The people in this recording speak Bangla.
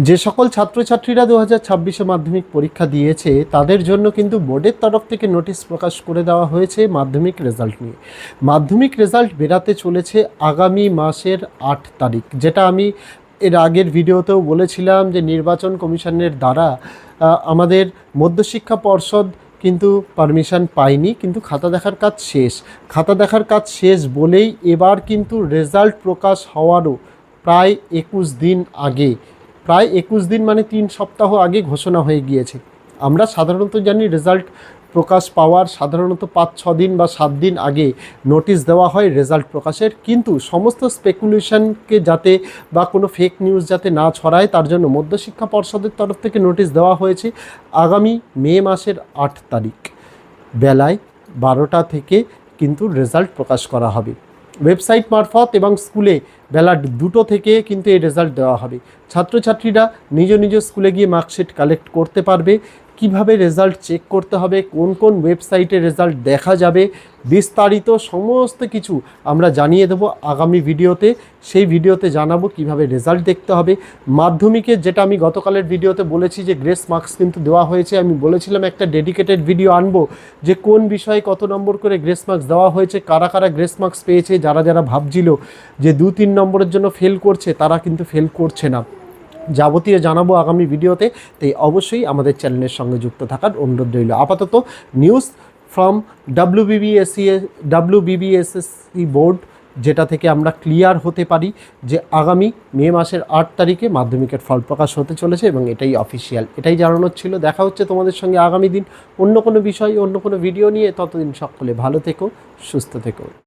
যে সকল ছাত্রছাত্রীরা 2026-এ মাধ্যমিক পরীক্ষা দিয়েছে তাদের জন্য কিন্তু বোর্ডের তরফ থেকে নোটিশ প্রকাশ করে দেওয়া হয়েছে মাধ্যমিক রেজাল্ট নিয়ে। মাধ্যমিক রেজাল্ট বেরাতে চলেছে আগামী মাসের 8 তারিখ, যেটা আমি এর আগের ভিডিওতেও বলেছিলাম যে নির্বাচন কমিশনের দ্বারা আমাদের মধ্যশিক্ষা পর্ষদ কিন্তু পারমিশন পায়নি, কিন্তু খাতা দেখার কাজ শেষ। খাতা দেখার কাজ শেষ বলেই এবার কিন্তু রেজাল্ট প্রকাশ হওয়ারও প্রায় 21 দিন আগে, প্রায় 21 দিন মানে 3 সপ্তাহ আগে ঘোষণা হয়ে গিয়েছে। আমরা সাধারণত জানি রেজাল্ট প্রকাশ পাওয়ার সাধারণত 5-6 দিন বা 7 দিন আগে নোটিশ দেওয়া হয় রেজাল্ট প্রকাশের, কিন্তু সমস্ত স্পেকুলেশনকে যাতে বা কোনো ফেক নিউজ যাতে না ছড়ায় তার জন্য মধ্যশিক্ষা পর্ষদের তরফ থেকে নোটিশ দেওয়া হয়েছে আগামী মে মাসের 8 তারিখ বেলায় 12টা থেকে কিন্তু রেজাল্ট প্রকাশ করা হবে। ওয়েবসাইট মারফত এবং স্কুলে বেলা 2টো থেকে কিন্তু এই রেজাল্ট দেওয়া হবে। ছাত্রছাত্রীরা নিজ নিজ স্কুলে গিয়ে মার্কশিট কালেক্ট করতে পারবে। কিভাবে রেজাল্ট চেক করতে হবে, কোন কোন ওয়েবসাইটে রেজাল্ট দেখা যাবে, বিস্তারিত সমস্ত কিছু আমরা জানিয়ে দেব আগামী ভিডিওতে। সেই ভিডিওতে জানাবো কিভাবে রেজাল্ট দেখতে হবে। মাধ্যমিকের যেটা আমি গতকালের ভিডিওতে বলেছি যে গ্রেস মার্কস কিন্তু দেওয়া হয়েছে, আমি বলেছিলাম একটা ডেডিকেটেড ভিডিও আনবো যে কোন বিষয়ে কত নম্বর করে গ্রেস মার্কস দেওয়া হয়েছে, কারা কারা গ্রেস মার্কস পেয়েছে। যারা যারা ভাবছিল যে 2-3 নম্বরের জন্য ফেল করছে তারা কিন্তু ফেল করছে না, যাবতীয় জানাবো আগামী ভিডিওতে। তাই অবশ্যই আমাদের চ্যানেলের সঙ্গে যুক্ত থাকার অনুরোধ রইল। আপাতত নিউজ ফ্রম WBBSSC বোর্ড, যেটা থেকে আমরা ক্লিয়ার হতে পারি যে আগামী মে মাসের 8 তারিখে মাধ্যমিকের ফল প্রকাশ হতে চলেছে এবং এটাই অফিসিয়াল, এটাই জানানোর ছিল। দেখা হচ্ছে তোমাদের সঙ্গে আগামী দিন অন্য কোনো বিষয়, অন্য কোনো ভিডিও নিয়ে। ততদিন সকলে ভালো থেকো, সুস্থ থেকো।